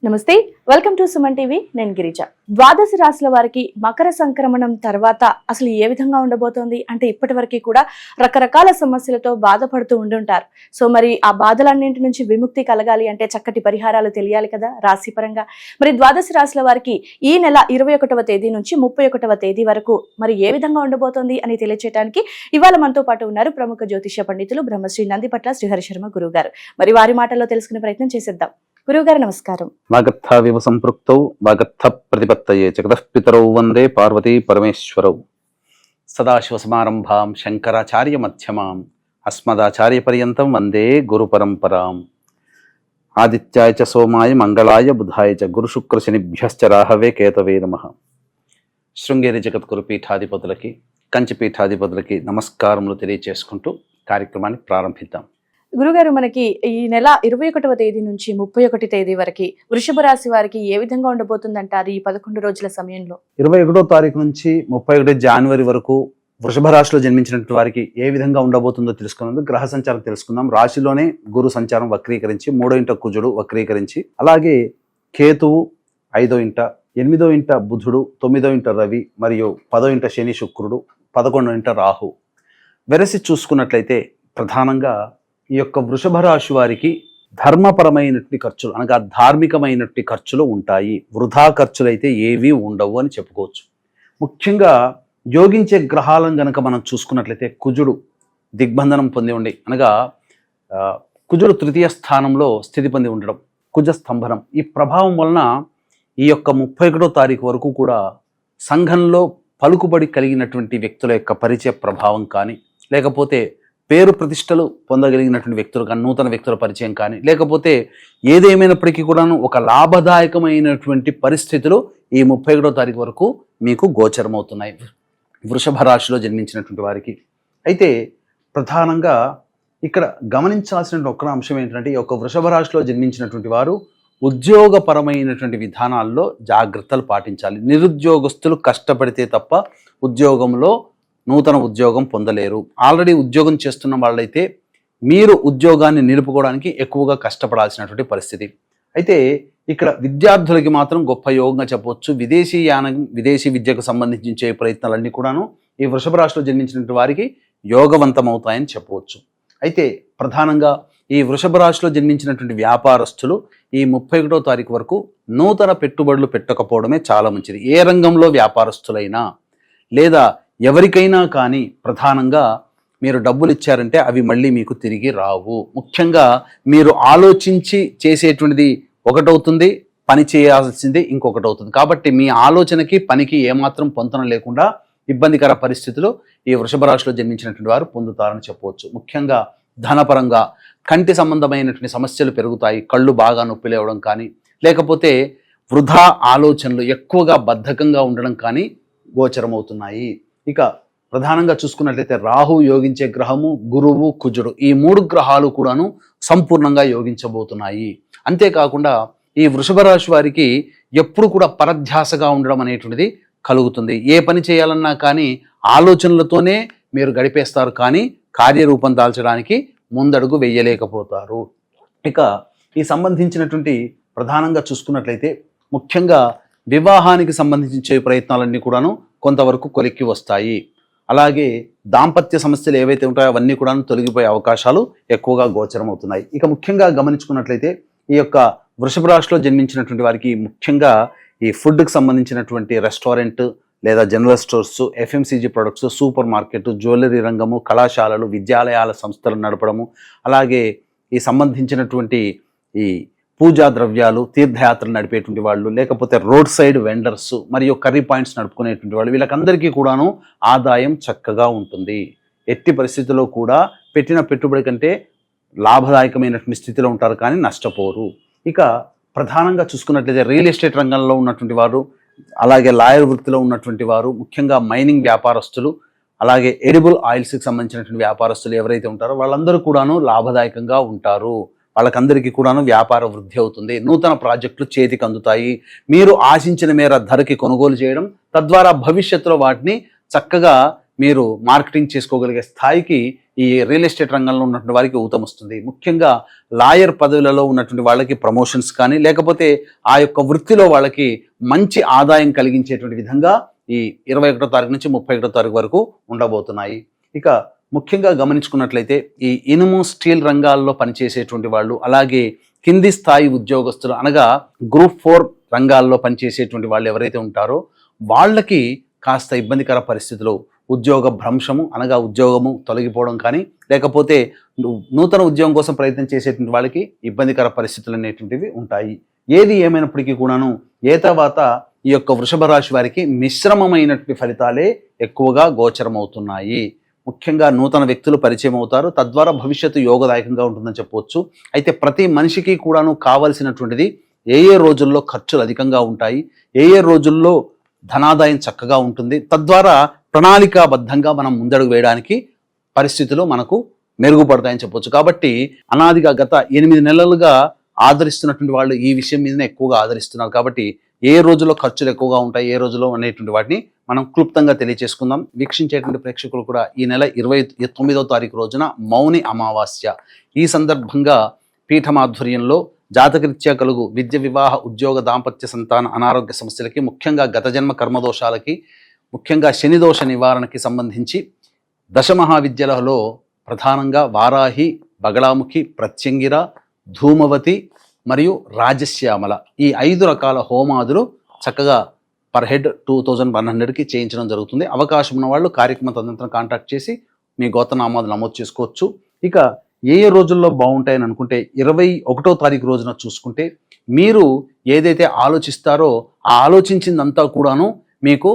నమస్తే, welcome to Suman TV. నేను గిరిజ. ద్వాదశ రాశుల వారికి మకర సంక్రమణం తర్వాత అసలు ఏ విధంగా ఉండబోతోంది అంటే ఇప్పటి వరకు కూడా రకరకాల సమస్యలతో బాధపడుతూ ఉండుంటారు. సో మరి ఆ బాధలన్నింటి నుంచి విముక్తి కలగాలి అంటే చక్కటి పరిహారాలు తెలియాలి కదా రాశి పరంగా. మరి ద్వాదశ రాశుల వారికి ఈ నెల 21వ తేదీ నుంచి 31వ తేదీ వరకు మరి ఏ విధంగా ఉండబోతోంది అని తెలియచేయడానికి ఇవాళ మనతో పాటు ఉన్నారు ప్రముఖ జ్యోతిష్య పండితులు బ్రహ్మశ్రీ నందిపట్ల శ్రీహరి శర్మ గురువు గారు. మరి వారి మాటల్లో తెలుసుకునే ప్రయత్నం చేసేద్దాం. గురువుగారు నమస్కారం. వాగర్థావివ సంపృక్తౌ వాగర్థ ప్రతిపత్తయే జగతః పితరౌ వందే పార్వతీ పరమేశ్వరౌ. సదాశివసమారంభాం శంకరాచార్య మధ్యమాం అస్మదాచార్య పర్యంతం వందే గురు పరంపరాం. ఆదిత్యాయ చ సోమాయ మంగళాయ బుధాయ చ గురు శుక్ర శనిభ్యశ్చ రాహవే కేతవే నమః. శృంగేరి జగద్గురు పీఠాధిపతులకి కంచి పీఠాధిపతులకి నమస్కారములు తెలియచేసుకుంటూ కార్యక్రమాన్ని ప్రారంభిద్దాం. గురుగారు, మనకి ఈ నెల 21వ తేదీ నుంచి 31 తేదీ వరకు వృషభ రాశి వారికి ఏ విధంగా ఉండబోతుందంటారు ఈ 11 రోజుల సమయంలో? 21వ తారీఖు నుంచి 31 జనవరి వరకు వృషభ రాశిలో జన్మించినటువంటి వారికి ఏ విధంగా ఉండబోతుందో తెలుసుకున్నందుకు గ్రహ సంచారం తెలుసుకుందాం. రాశిలోనే గురు సంచారం వక్రీకరించి 3వ ఇంట కుజుడు వక్రీకరించి, అలాగే కేతువు 5వ ఇంట, 8వ ఇంట బుధుడు, 9వ ఇంట రవి మరియు 10వ ఇంట శని శుక్రుడు, 11వ ఇంట రాహు. వెరసి చూసుకున్నట్లయితే ప్రధానంగా ఈ యొక్క వృషభ రాశి వారికి ధర్మపరమైనటువంటి ఖర్చులు అనగా ధార్మికమైనటువంటి ఖర్చులు ఉంటాయి. వృధా ఖర్చులు అయితే ఏవీ ఉండవు అని చెప్పుకోవచ్చు. ముఖ్యంగా యోగించే గ్రహాలను గనక మనం చూసుకున్నట్లయితే కుజుడు దిగ్బంధనం పొంది ఉండి అనగా కుజుడు 3వ స్థానంలో స్థితి పొంది ఉండడం, కుజ స్తంభనం, ఈ ప్రభావం వలన ఈ యొక్క 31వ తారీఖు వరకు కూడా సంఘంలో పలుకుబడి కలిగినటువంటి వ్యక్తుల యొక్క పరిచయ ప్రభావం కానీ, లేకపోతే పేరు ప్రతిష్టలు పొందగలిగినటువంటి వ్యక్తులు కానీ, నూతన వ్యక్తుల పరిచయం కానీ, లేకపోతే ఏదేమైనప్పటికీ కూడాను ఒక లాభదాయకమైనటువంటి పరిస్థితులు ఈ 31వ తారీఖు వరకు మీకు గోచరమవుతున్నాయి వృషభ రాశిలో జన్మించినటువంటి వారికి. అయితే ప్రధానంగా ఇక్కడ గమనించాల్సిన ఒక్క అంశం ఏంటంటే, ఈ యొక్క వృషభ రాశిలో జన్మించినటువంటి వారు ఉద్యోగపరమైనటువంటి విధానాల్లో జాగ్రత్తలు పాటించాలి. నిరుద్యోగస్తులు కష్టపడితే తప్ప ఉద్యోగంలో నూతన ఉద్యోగం పొందలేరు. ఆల్రెడీ ఉద్యోగం చేస్తున్న వాళ్ళైతే మీరు ఉద్యోగాన్ని నిలుపుకోవడానికి ఎక్కువగా కష్టపడాల్సినటువంటి పరిస్థితి. అయితే ఇక్కడ విద్యార్థులకి మాత్రం గొప్ప యోగంగా చెప్పవచ్చు. విదేశీ విద్యకు సంబంధించే ప్రయత్నాలన్నీ కూడాను ఈ వృషభ రాశిలో జన్మించినటువంటి వారికి యోగవంతమవుతాయని చెప్పవచ్చు. అయితే ప్రధానంగా ఈ వృషభ రాశిలో జన్మించినటువంటి వ్యాపారస్తులు ఈ 31వ తారీఖు వరకు నూతన పెట్టుబడులు పెట్టకపోవడమే చాలా మంచిది. ఏ రంగంలో వ్యాపారస్తులైనా లేదా ఎవరికైనా కానీ ప్రధానంగా మీరు డబ్బులు ఇచ్చారంటే అవి మళ్ళీ మీకు తిరిగి రావు. ముఖ్యంగా మీరు ఆలోచించి చేసేటువంటిది ఒకటవుతుంది, పని చేయాల్సింది ఇంకొకటి అవుతుంది. కాబట్టి మీ ఆలోచనకి పనికి ఏమాత్రం పొంతన లేకుండా ఇబ్బందికర పరిస్థితులు ఈ వృషభ రాశిలో జన్మించినటువంటి వారు పొందుతారని చెప్పవచ్చు. ముఖ్యంగా ధనపరంగా కంటి సంబంధమైనటువంటి సమస్యలు పెరుగుతాయి. కళ్ళు బాగా నొప్పి లేవడం కానీ, లేకపోతే వృధా ఆలోచనలు ఎక్కువగా బద్ధకంగా ఉండడం కానీ గోచరమవుతున్నాయి. ఇక ప్రధానంగా చూసుకున్నట్లయితే రాహు యోగించే గ్రహము, గురువు, కుజుడు, ఈ 3 గ్రహాలు కూడాను సంపూర్ణంగా యోగించబోతున్నాయి. అంతేకాకుండా ఈ వృషభ రాశి వారికి ఎప్పుడు కూడా పరధ్యాసగా ఉండడం అనేటువంటిది కలుగుతుంది. ఏ పని చేయాలన్నా కానీ ఆలోచనలతోనే మీరు గడిపేస్తారు, కానీ కార్యరూపం దాల్చడానికి ముందడుగు వెయ్యలేకపోతారు. ఇక ఈ సంబంధించినటువంటి ప్రధానంగా చూసుకున్నట్లయితే ముఖ్యంగా వివాహానికి సంబంధించే ప్రయత్నాలన్నీ కూడాను కొంతవరకు కొలిక్కి వస్తాయి. అలాగే దాంపత్య సమస్యలు ఏవైతే ఉంటాయో అవన్నీ కూడా తొలగిపోయే అవకాశాలు ఎక్కువగా గోచరమవుతున్నాయి. ఇక ముఖ్యంగా గమనించుకున్నట్లయితే ఈ యొక్క వృషభ రాశిలో జన్మించినటువంటి వారికి ముఖ్యంగా ఈ ఫుడ్కి సంబంధించినటువంటి రెస్టారెంట్ లేదా general stores, FMCG products, super market, jewellery రంగము, కళాశాలలు, విద్యాలయాల సంస్థలు నడపడము, అలాగే ఈ సంబంధించినటువంటి ఈ పూజా ద్రవ్యాలు, తీర్థయాత్రలు నడిపేటువంటి వాళ్ళు, లేకపోతే రోడ్ సైడ్ వెండర్స్ మరియు కర్రీ పాయింట్స్ నడుపుకునేటువంటి వాళ్ళు, వీళ్ళకందరికీ కూడాను ఆదాయం చక్కగా ఉంటుంది. ఎట్టి పరిస్థితుల్లో కూడా పెట్టిన పెట్టుబడి కంటే లాభదాయకమైనటువంటి స్థితిలో ఉంటారు, కానీ నష్టపోరు. ఇక ప్రధానంగా చూసుకున్నట్లయితే రియల్ ఎస్టేట్ రంగంలో ఉన్నటువంటి వారు, అలాగే లాయర్ వృత్తిలో ఉన్నటువంటి వారు, ముఖ్యంగా మైనింగ్ వ్యాపారస్తులు, అలాగే ఎడిబుల్ ఆయిల్స్కి సంబంధించినటువంటి వ్యాపారస్తులు ఎవరైతే ఉంటారో వాళ్ళందరూ కూడాను లాభదాయకంగా ఉంటారు. వాళ్ళకందరికీ కూడాను వ్యాపార వృద్ధి అవుతుంది. నూతన ప్రాజెక్టులు చేతికి అందుతాయి. మీరు ఆశించిన మేర ధరకి కొనుగోలు చేయడం, తద్వారా భవిష్యత్తులో వాటిని చక్కగా మీరు మార్కెటింగ్ చేసుకోగలిగే స్థాయికి ఈ రియల్ ఎస్టేట్ రంగంలో ఉన్నటువంటి వారికి ఊతం వస్తుంది. ముఖ్యంగా లాయర్ పదవులలో ఉన్నటువంటి వాళ్ళకి ప్రమోషన్స్ కానీ లేకపోతే ఆ యొక్క వృత్తిలో వాళ్ళకి మంచి ఆదాయం కలిగించేటువంటి విధంగా ఈ 21వ తారీఖు నుంచి 31వ తారీఖు వరకు ఉండబోతున్నాయి. ఇక ముఖ్యంగా గమనించుకున్నట్లయితే ఈ ఇనుము స్టీల్ రంగాల్లో పనిచేసేటువంటి వాళ్ళు, అలాగే కింది స్థాయి ఉద్యోగస్తులు అనగా గ్రూప్ 4 రంగాల్లో పనిచేసేటువంటి వాళ్ళు ఎవరైతే ఉంటారో వాళ్ళకి కాస్త ఇబ్బందికర పరిస్థితులు, ఉద్యోగ భ్రంశము అనగా ఉద్యోగము తొలగిపోవడం కానీ లేకపోతే నూతన ఉద్యోగం కోసం ప్రయత్నం చేసేటువంటి వాళ్ళకి ఇబ్బందికర పరిస్థితులు అనేటువంటివి ఉంటాయి. ఏది ఏమైనప్పటికీ కూడాను తర్వాత ఈ యొక్క వృషభ రాశి వారికి మిశ్రమమైనటువంటి ఫలితాలే ఎక్కువగా గోచరమవుతున్నాయి. ముఖ్యంగా నూతన వ్యక్తులు పరిచయం అవుతారు, తద్వారా భవిష్యత్తు యోగదాయకంగా ఉంటుందని చెప్పవచ్చు. అయితే ప్రతి మనిషికి కూడాను కావలసినటువంటిది ఏ రోజుల్లో ఖర్చులు అధికంగా ఉంటాయి, ఏ రోజుల్లో ధనాదాయం చక్కగా ఉంటుంది, తద్వారా ప్రణాళికాబద్ధంగా మనం ముందడుగు వేయడానికి పరిస్థితులు మనకు మెరుగుపడతాయని చెప్పవచ్చు. కాబట్టి అనాదిగా గత 8 నెలలుగా ఆదరిస్తున్నటువంటి వాళ్ళు ఈ విషయం మీదనే ఎక్కువగా ఆదరిస్తున్నారు. కాబట్టి ఏ రోజుల్లో ఖర్చులు ఎక్కువగా ఉంటాయి, ఏ రోజులో అనేటువంటి వాటిని మనం క్లుప్తంగా తెలియజేసుకుందాం. వీక్షించేటువంటి ప్రేక్షకులు కూడా ఈ నెల 29వ తారీఖు రోజున మౌని అమావాస్య. ఈ సందర్భంగా పీఠమాధ్వర్యంలో జాతకరీత్యా కలుగు విద్య, వివాహ, ఉద్యోగ, దాంపత్య, సంతాన, అనారోగ్య సమస్యలకి, ముఖ్యంగా గత జన్మ కర్మదోషాలకి, ముఖ్యంగా శని దోష నివారణకి సంబంధించి దశమహావిద్యలలో ప్రధానంగా వారాహి, బగళాముఖి, ప్రత్యంగిర, ధూమవతి మరియు రాజశ్యామల ఈ 5 రకాల హోమాదులు చక్కగా పర్ హెడ్ 2100కి చేయించడం జరుగుతుంది. అవకాశం ఉన్న వాళ్ళు కార్యక్రమ తదనంతరం కాంటాక్ట్ చేసి మీ గోత్రనామాలు నమోదు చేసుకోవచ్చు. ఇక ఏ రోజుల్లో బాగుంటాయని అనుకుంటే 21వ తారీఖు రోజున చూసుకుంటే మీరు ఏదైతే ఆలోచిస్తారో ఆ ఆలోచించిందంతా కూడాను మీకు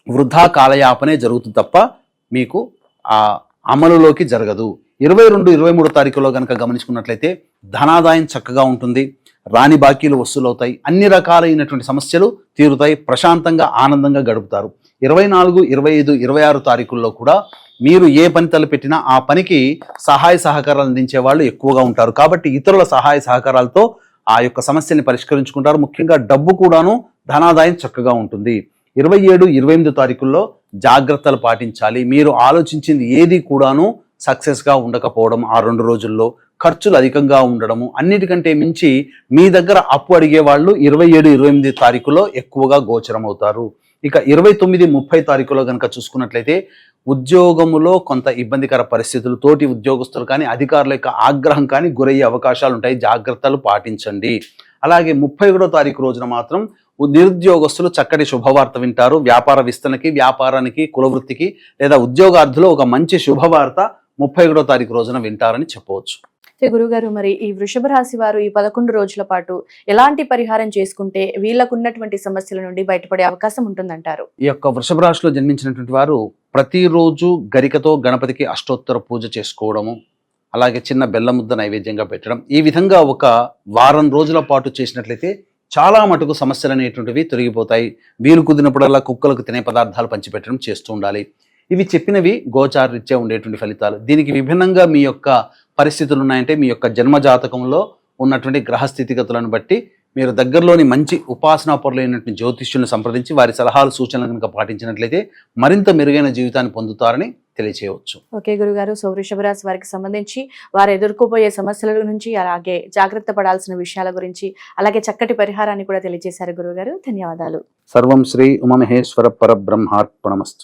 వృధా కాలయాపనే జరుగుతుంది తప్ప మీకు ఆ అమలులోకి జరగదు. 22, 23 తారీఖులో కనుక గమనించుకున్నట్లయితే ధనాదాయం చక్కగా ఉంటుంది, రాని బాకీలు వసూలవుతాయి, అన్ని రకాలైనటువంటి సమస్యలు తీరుతాయి, ప్రశాంతంగా ఆనందంగా గడుపుతారు. 24, 25, 26 తారీఖుల్లో కూడా మీరు ఏ పని తలపెట్టినా ఆ పనికి సహాయ సహకారాలు అందించే వాళ్ళు ఎక్కువగా ఉంటారు. కాబట్టి ఇతరుల సహాయ సహకారాలతో ఆ యొక్క సమస్యని పరిష్కరించుకుంటారు. ముఖ్యంగా డబ్బు కూడాను ధనాదాయం చక్కగా ఉంటుంది. 27, 28 తారీఖుల్లో జాగ్రత్తలు పాటించాలి. మీరు ఆలోచించింది ఏది కూడాను సక్సెస్గా ఉండకపోవడం, ఆ 2 రోజుల్లో ఖర్చులు అధికంగా ఉండడము, అన్నిటికంటే మించి మీ దగ్గర అప్పు అడిగే వాళ్ళు 27, 28 తారీఖులో ఎక్కువగా గోచరం అవుతారు. ఇక 29, 30 తారీఖులో కనుక చూసుకున్నట్లయితే ఉద్యోగములో కొంత ఇబ్బందికర పరిస్థితులు, తోటి ఉద్యోగస్తులు కానీ అధికారుల యొక్క ఆగ్రహం కానీ గురయ్యే అవకాశాలు ఉంటాయి, జాగ్రత్తలు పాటించండి. అలాగే 31వ తారీఖు రోజున మాత్రం నిరుద్యోగస్తులు చక్కటి శుభవార్త వింటారు. వ్యాపార విస్తరణకి, వ్యాపారానికి, కులవృత్తికి లేదా ఉద్యోగార్థులు ఒక మంచి శుభవార్త 31వ తారీఖు రోజున వింటారని చెప్పవచ్చు. గురుగారు, మరి ఈ వృషభ రాశి వారు ఈ 11 రోజుల పాటు ఎలాంటి పరిహారం చేసుకుంటే వీళ్ళకు ఉన్నటువంటి సమస్యల నుండి బయటపడే అవకాశం ఉంటుందంటారు? ఈ యొక్క వృషభ రాశిలో జన్మించినటువంటి వారు ప్రతిరోజు గరికతో గణపతికి అష్టోత్తర పూజ చేసుకోవడము, అలాగే చిన్న బెల్లం ముద్ద నైవేద్యంగా పెట్టడం, ఈ విధంగా ఒక వారం రోజుల పాటు చేసినట్లయితే చాలా మటుకు సమస్యలు అనేటువంటివి తొలగిపోతాయి. వీలు కుదిరినప్పుడల్లా కుక్కలకు తినే పదార్థాలు పంచిపెట్టడం చేస్తూ ఉండాలి. ఇవి చెప్పినవి గోచారరీత్యా ఉండేటువంటి ఫలితాలు. దీనికి విభిన్నంగా మీ యొక్క పరిస్థితులు ఉన్నాయంటే మీ యొక్క జన్మజాతకంలో ఉన్నటువంటి గ్రహస్థితిగతులను బట్టి మీరు దగ్గరలోని మంచి ఉపాసనా పరులైనటువంటి జ్యోతిష్యులను సంప్రదించి వారి సలహాలు, సూచనలు కనుక పాటించినట్లయితే మరింత మెరుగైన జీవితాన్ని పొందుతారని తెలియచేయవచ్చు. ఓకే గురుగారు, సో వృషభ రాశి వారికి సంబంధించి వారు ఎదుర్కోబోయే సమస్యల నుంచి, అలాగే జాగ్రత్త పడాల్సిన విషయాల గురించి, అలాగే చక్కటి పరిహారాన్ని కూడా తెలియజేశారు గురుగారు. ధన్యవాదాలు. సర్వం శ్రీ ఉమామహేశ్వర పరబ్రహ్మార్పణమస్తు.